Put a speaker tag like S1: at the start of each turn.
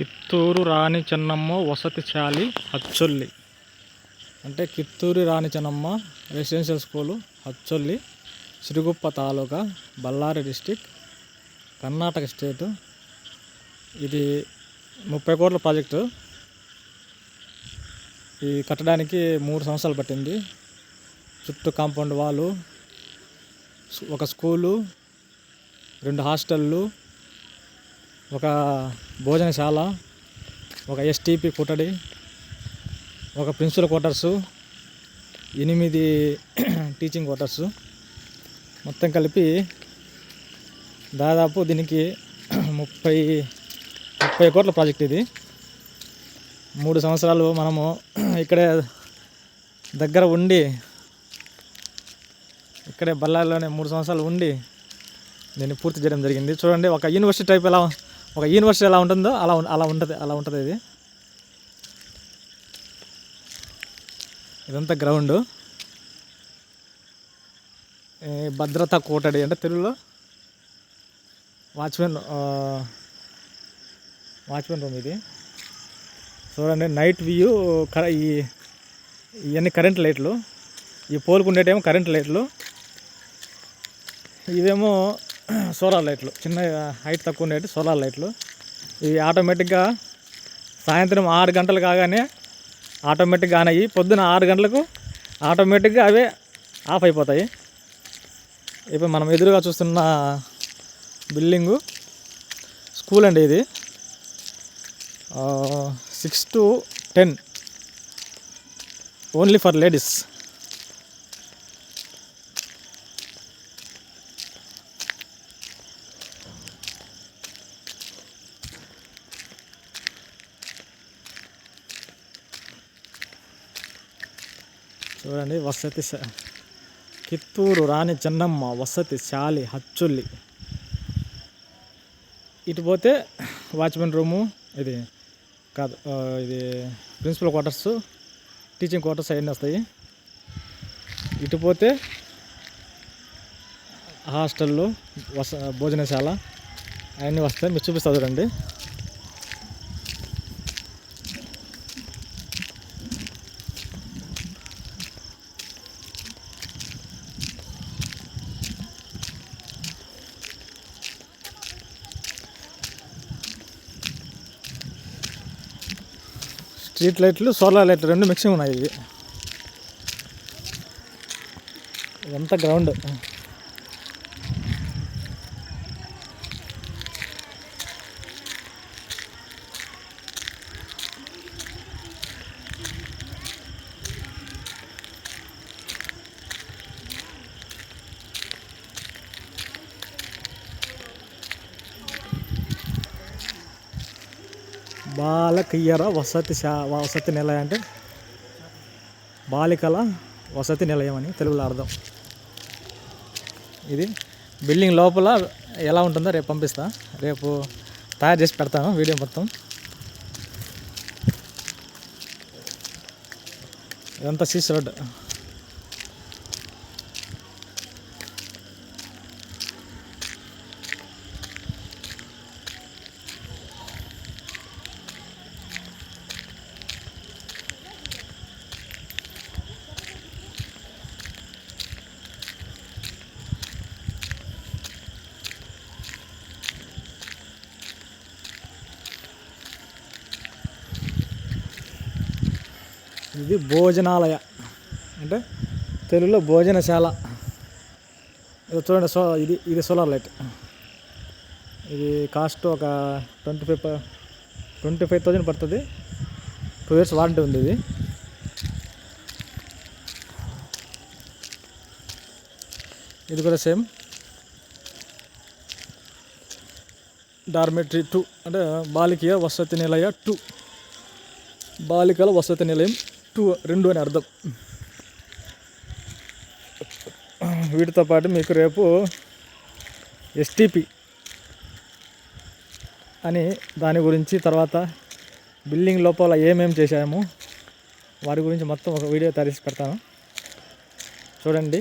S1: కిత్తూరు రాణి చెన్నమ్మ వసతి శాలి హచ్చొల్లి అంటే కిత్తూరు రాణి Chennamma residential school హచ్చొల్లి Siruguppa తాలూకా Ballari district Karnataka స్టేటు. ఇది 30 కోట్ల ప్రాజెక్టు. ఈ కట్టడానికి 3 సంవత్సరాలు పట్టింది. చుట్టూ కాంపౌండ్ వాలు, ఒక స్కూలు, 2 హాస్టళ్ళు, ఒక భోజనశాల, ఒక ఎస్టీపీ కుటడి, ఒక ప్రిన్సిపల్ క్వార్టర్సు, 8 టీచింగ్ క్వార్టర్సు, మొత్తం కలిపి దాదాపు దీనికి 30 కోట్ల ప్రాజెక్ట్. ఇది 3 సంవత్సరాలు మనము ఇక్కడే దగ్గర ఉండి, ఇక్కడే బళ్ళారిలోనే 3 సంవత్సరాలు ఉండి దీన్ని పూర్తి చేయడం జరిగింది. చూడండి, ఒక యూనివర్సిటీ టైప్ ఒక యూనివర్సిటీ ఎలా ఉంటుందో అలా ఉంటుంది ఇది. ఇదంతా గ్రౌండు. భద్రతా కోటడి అంటే తెలుగులో వాచ్మెన్ రూమ్ ఇది. చూడండి, నైట్ వ్యూ. ఇవన్నీ కరెంట్ లైట్లు. ఈ పోల్కుండేటేమో కరెంట్ లైట్లు, ఇవేమో సోలార్ లైట్లు. చిన్న హైట్ తక్కువ ఉండేవి సోలార్ లైట్లు. ఇవి ఆటోమేటిక్గా సాయంత్రం 6 గంటలు కాగానే ఆటోమేటిక్గా ఆన్ అయ్యి పొద్దున 6 గంటలకు ఆటోమేటిక్గా అవే ఆఫ్ అయిపోతాయి. ఇప్పుడు మనం ఎదురుగా చూస్తున్న బిల్డింగు స్కూల్ అండి. ఇది 6 to 10 ఓన్లీ ఫర్ లేడీస్. చూడండి, కిత్తూరు రాణి చెన్నమ్మ వసతి శాలి హచ్చొల్లి. ఇటు పోతే వాచ్మెన్ రూము, ఇది కాదు, ఇది ప్రిన్సిపల్ క్వార్టర్స్, టీచింగ్ క్వార్టర్స్ అవన్నీ వస్తాయి. ఇటు పోతే హాస్టళ్ళు, భోజనశాల అవన్నీ వస్తాయి. మీరు చూపిస్తా చూడండి. స్ట్రీట్ లైట్లు, సోలార్ లైట్లు 2 మిక్సింగ్ ఉన్నాయి. ఇవి ఇదంతా గ్రౌండ్. బాలకియర వసతి నిలయం అంటే బాలికల వసతి నిలయం అని తెలుగులో అర్థం. ఇది బిల్డింగ్ లోపల ఎలా ఉంటుందో రేపు పంపిస్తా. రేపు తయారు చేసి పెడతాను వీడియో మొత్తం. ఇదంతా సీసీ రోడ్. ఇది భోజనాలయ అంటే తెలుగులో భోజనశాల. ఇది చూడండి, ఇది సోలార్ లైట్. ఇది కాస్ట్ ఒక 25,000 పడుతుంది. 2 years వారంటీ ఉంది. ఇది కూడా సేమ్ డార్మెటరీ 2 అంటే బాలికల వసతి నిలయ 2, బాలికల వసతి నిలయం 2 అని అర్థం. వీటితో పాటు మీకు రేపు ఎస్టీపీ అని దాని గురించి, తర్వాత బిల్డింగ్ లోపల ఏమేమి చేశాము వాటి గురించి మొత్తం ఒక వీడియో తయారు చేసి పెడతాను. చూడండి.